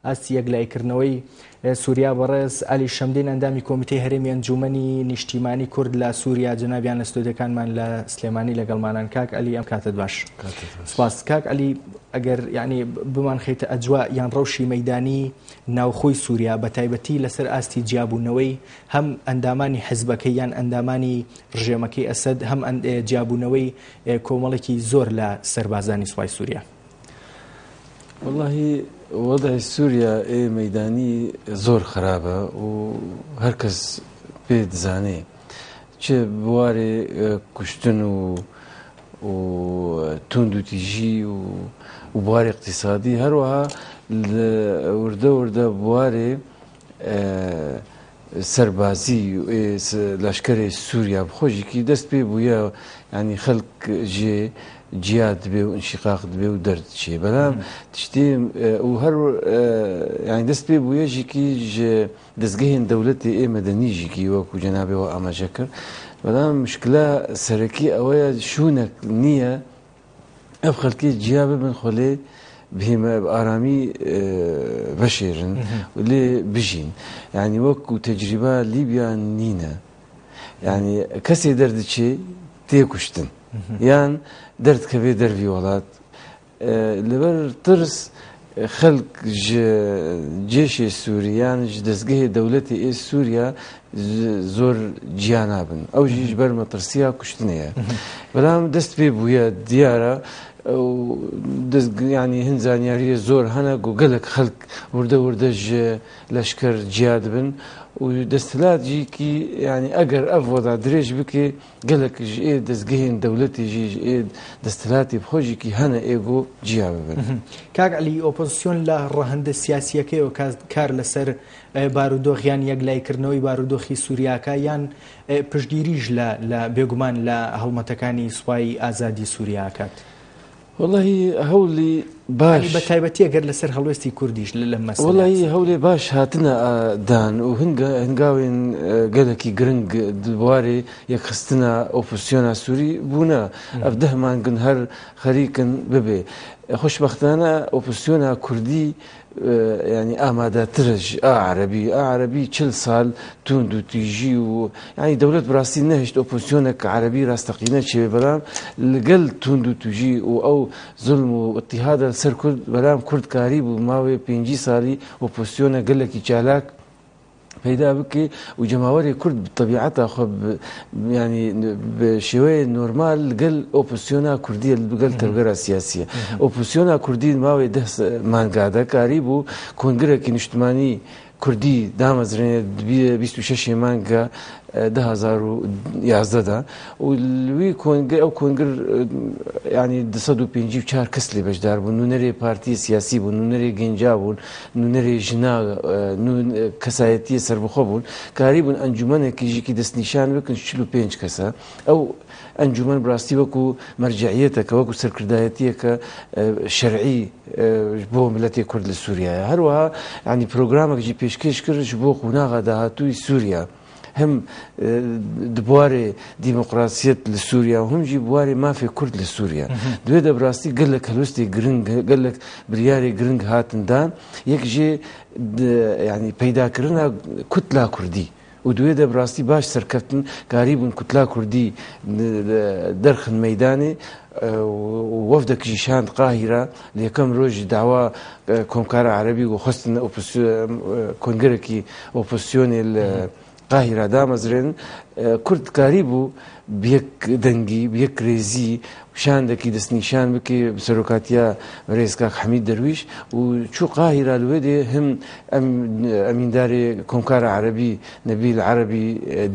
ئاستی یەکلایکردنەوەی سووریا بەڕێز علی شەمدین ئەندامی کۆمیتەی هەرێمی ئەنجومەنی نیشتیمانی کورد لە سووریا جەنابیان لە ستۆدیۆکانمان لە سلێمانی لەگەڵمانان. کاک علی ئەم کاتت باش. سپاس. کاک علی ئەگەر یعنی بمان خەیتە ئەجوا یان ڕەوشی مەیدانی ناوخۆی سووریا بە تایبەتی لەسەر ئاستی جیابوونەوەی هەم ئەندامانی حیزبەکەی یان ئەندامانی ڕژێمەکەی ئەسەد هەم جیابوونەوەی کۆمەڵێکی زۆر لە سەربازانی سوپای سووریا. والله وضع سووریا مەیدانی زۆر خراپە و هەر کەس پێ دەزانێ چه بوارێ کوشتن و توندوتیژی و بوارێ اقتصادی هەروەها وردە بوارێ سەربازی لەشکرێ سووریا بخۆشێکی دەست پێ بووە ینی خەڵک ژێ جیاد دبێ و انشقاق دبێ و دەردچێ بەڵام تشتێ و هەر ینی دەست پێ بوویەژێکی دەستگەهێن دەوڵەتی ئێمەدەنیژێکی وەکو جەنابێەوە ئاماژە کرد بەڵام مشکلە سەرەکی ئەوەیە شوونێک نییە ئەف خەڵکی جیا ببن خۆلێ بهێمە ئارامی بەشێرن و لێ بژین ینی وەکو تەجریبە لیبیا نینە ینی کەسێ دەردچێ تێکوشتن یان دەردکەوێ دەروی وڵات لەبەر ترس خەڵک جێشێ سووریان دەستگەهێ دەوڵەتی سووریا زۆر گیان نابن ئەو ژیش بەر مەترسیا کوشتنەیە بەڵام دەست پێ بووە دیارە ینی هەند زانیاریە زۆر هەنە گوگەلک خەڵک وردە لەشکر جیاد بن و دەستهلاتێکی ینی ئەگەر ئەف وەدا درێژ بکێ گەلێکیش دەستگەهێن دەوڵەتیژیش دەستهلاتی بخۆشێکی هەنە ئێگۆ جیا ببن. کاک علی ئۆپۆزیسیۆن لە ڕەهەندە سیاسیەکەیەوە کار لەسەر بارودۆخیان یەکلایکردنەوەی بارودۆخی سووریاکە یان پشتگیریش لە بێگومان لە هەڵمەتەکانی سوپای ئازادی سووریاکات. والله هەوڵی باش بە تایبەتی ئەگەر لەسەر هەڵوێستی کوردیش لە مەسەلە والله هەولێ باش هاتنە دان و هەنگاوێن گەلێکی گرنگ دووارێ یەکخستنە ئۆپۆزیسیۆنا سووری بوونە ئەف دەهمانگن هەر خەریکن ببێ خۆشبەختانە ئۆپۆزیسیۆنا کوردی ینی ئامادەترش عەرەبی 40 ساڵ توندوتیژی و ینی دەوڵەت بڕاستی نەهێشت ئۆپۆزیسیۆنێک عەرەبی ڕاستەقینە چێ بەڵام لەگەڵ توندوتیژی و ئەو زوڵم و ئەتیحادە سەر کورد بەرام کوردکاری بوو ماوەیە 5 ساڵی ئۆپۆزیسیۆنە گەلێکی چالاک پەیدا بکێ و جەماوەری کورد بطبیعەتە خۆ ینی بە شێوەیە نۆرمال لەگەڵ ئۆپۆزیسیۆنا کوردیە لەگەڵ تەرگەرە سیاسیە ئۆپۆزیسیۆنا کوردی ماوەی 10 مانگادە کاری بوو کۆنگرێکی نیشتمانی کوردی دامەزرێنێ 26 مانگە 2011دا و لوی ئەو کۆنگر ینی 254 کەس لێ بەشدار بوون نونەرێ پارتی سیاسی بوون نونەرێ گەنجا بوون نونەرێ ژنا کەسایەتیە سەربەخۆ بوون کاری بوون ئەنجومەنێکیژێکی دەستنیشان بکەن 45 کەسە ئەو ئەنجومەن بڕاستی وەکو مەرجعیەتەکە وەکو سەرکردایەتیەکە شەرعی بۆ ملەتی کورد لە سووریایە هەروەها ینی پرۆگرامێکی پێشکەش کردش بۆ قوناغا داهاتووی سووریا هەم بوارێ دیموقراسیەت لە سووریا و هەمژی بوارێ مافێ کورد لە سووریا دوێ دەبڕاستی گەلێک هەلوستی گرنگ گەلێک بریاری گرنگ هاتندان یەک ژێ ینی پەیداکردنە کوتلا کوردی و دوێ دەبڕاستی باش سەرکەوتن کاری بوون کوتلا کوردی دەرخن مەیدانێ وەفدەکیژی شاند قاهیرە لە یەکەم ڕۆژی داوا کۆمکارە عەرەبی و خستن کۆنگرێکی ئۆپۆزیسیۆنێ لە قاهیرە دامەزرێن کورد کاری بوو بەیەک دەنگی بەیەک ڕێزی شاندێکی دەستنیشان بکێ سەرۆکاتیە ڕێز کاک حەمید دەرویش و چوو قاهیرە لەوێ دێ هەم ئەمیندارێ کۆمکارە عەرەبی نەبیل عەرەبی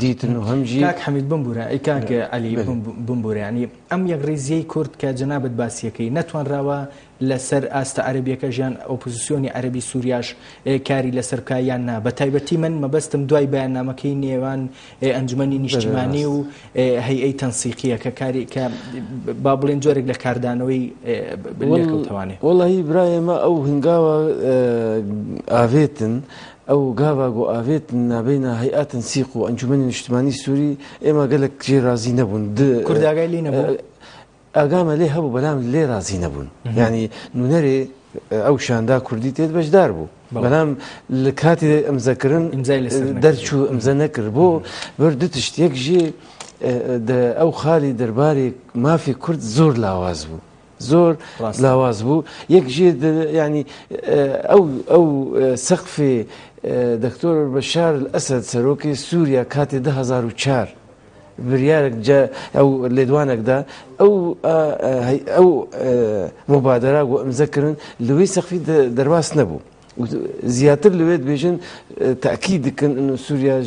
دیتن و هەمژی کاک حەمید بمبورە ئەی کاک عەلی بمبورە ینی ئەم یەک ڕێزیەی کورد کە جەنابەت باسیەکەی نەتوانراوە لەسەر ئاستە عەرەبیەکە ژیان ئۆپۆزیسیۆنی عەرەبی سووریاش کاری لەسەر بکە یان نا بە تایبەتی من مەبەستم دوای بەیاننامەکەی نێوان ئەنجومەنی نیشتیمانی و هەیئەی تەنسیقیە کە کاری کە با بڵێن جۆرێک لە کاردانەوەی لێکەوتەوانێ وەڵی برایەمە ئەو هنگاوە ئاوێتن ئەو گاواگۆ ئاوێتن نابینە هەیئەت تەنسیق و ئەنجومەنی نیشتیمانی سووری ئێمە گەلێک جێ رازی نەبوون کورداگای لێ نەبوو ئاگامە لێ هەبوو بەلام لێ رازی نەبوون ینی نونەرێ ئەو شاندا کوردی تێت بەشدار بوو بەڵام لە کاتی ئەمزەکردن دەرچوو ئەمزە نەکرد بۆ بەردو تشتێک ژێ ئەو خاڵی دەربارێک مافی کورد زۆر لاواز بوو زۆر لاواز بوو یەک ژێ ینی ئەو سەقفێ دکتۆر بەشار ئەسەد سەرۆکی سووریا کاتێ 2004 بریارێک ئەو لێدوانێکدا ئەو مبادرە و ئەمزەکردن لەوەی سەقفی دەرباس نەبوو زیاتر لەوێت بێژن تاکید دکن سووریا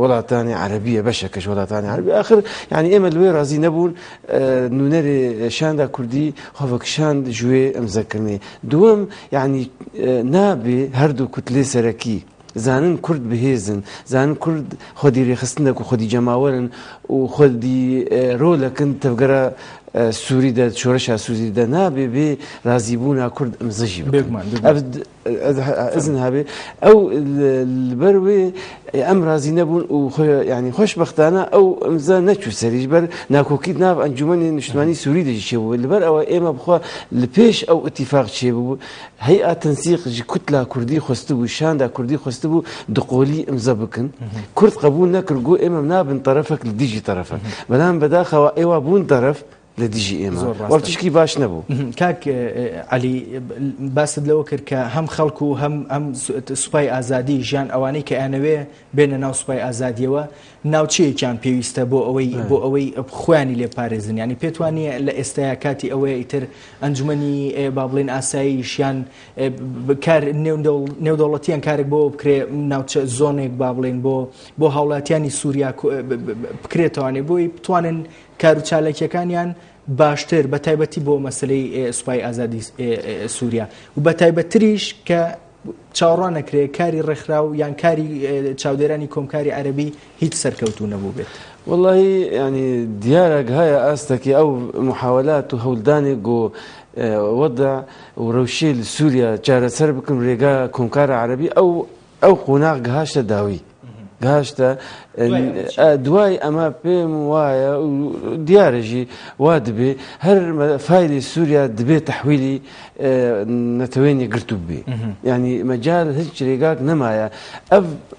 وڵاتانی عربیە بەشەکەش وڵاتانی عربی آخر ینی ئێمە لەوێ ڕازی نەبوون نونەرێ شاندا کوردی خۆڤکشاند ژوێ ئەمزەکردنێ دووەم ینی نابێ هەردوو کوتلێ سەرەکی زانن کورد بهێزن زانن کورد خۆدی ڕێخستنە و خۆدی جەماوەرن و خۆدی ڕۆلەکن تەفگەرە سووریدا شۆرەشا سووریدا نابێ بێ رازیبوونا کورد ئەمزەژی ئەزن هەبێ ئەو بەروێ ئەم رازی نەبوون و ینی خۆشبەختانە ئەو ئەمزە نەچوو سەریش بەر ناکۆکیت ناو ئەنجومەنی نیشتمانی سووری دەژی چێ بوو لەبەر ئەوە ئێمە بخوا لە پێش ئەو ئەتیفاق چێ بوو هەیئا تەنسیقی کوتلا کوردی خۆست بوو شاندا کوردی خۆست بوو دقۆلی ئەمزە بکن کورد قبول نەکرد گۆ ئێمە نابن تەرەفەک لە دیژی تەرەفەک بەڵام بەداخەوە ئێوە بوون تەرەف لە دیژی ئێمە وەڵتشکی باش نەبوو کاک علی باست لەوە کرد کە هەم خەڵکو و هەم سوپای ئازادی ژیان ئەوانەی کە ئەنەوێ بێنە ناو سوپای ئازادیەوە ناوچەیەکیان پێویستە بۆ ئەوەی خۆیانی لێپارێزن ینی پێتوانێت لە ئێستایا کاتی ئەوەیە ئیتر ئەنجومەنی با بڵێن ئاساییشیان نێودەوڵەتیان کارێک بۆ بکرێ ناوچە زۆنێک با بڵێن بۆ هاوڵاتیانی سووریا بکرێتوانێ بۆی بتوانن کار و چالێکیەکانیان باشتر بە تایبەتی بۆ مەسلەی سوپای ئازادی سووریا و بە تایبەتریش کە چاوەڕوان نەکرێ کاری ڕێکخراو یان کاری چاودێرانی کۆمکاری عەرەبی هیچ سەرکەوتوو نەبوو بێت والله ینی دیارێک هەیە ئاستەکی ئەو محاولات و هەولدانێک و وەضع و ڕەوشەی لە سووریا چارەسەر بکەم ڕێگا کۆمکارە عەرەبی ئەو قۆناغ گەهاشتە داوی گەهاشتە دوای ئەمە پێم وایە دیارەژی وا دەبێ هەر فایلی سووریا دەبێت تەحویلی نەتەوەینی گرتوو بێ ینی مەجال هیچ ڕێگاک نەمایە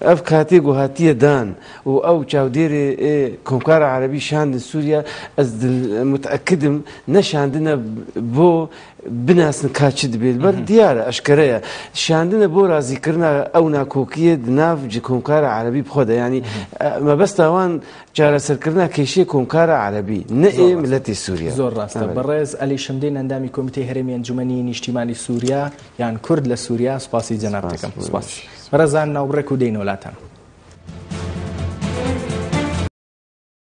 ئەف کاتێک و هاتیە دان و ئەو چاودێرێ کۆمکارە عەرەبی شاندن سووریا ئەس متئەکدم نەشاندنە بۆ بناسن کاچ دەبێت بەر دیارە ئەشکەرەیە شاندنە بۆ رازیکردنا ئەو ناکۆکیە ناو کۆمکارە عەرەبی بخۆدا ینی مەبەستاوان چارەسەرکردنا کێشەی کۆمکارە عەرەبی نەئێ ملەتی سووریا زۆر ڕاستە بەڕێز ئەلی شەمدەی ئەندامی کۆمیتەی هەرێمی ئەنجومەنی نیشتیمانی سووریا یان کورد لە سووریا سوپاسی جەناب دەکەم سوپاس بەڕێزان ناوبڕێک و دەین وڵاتان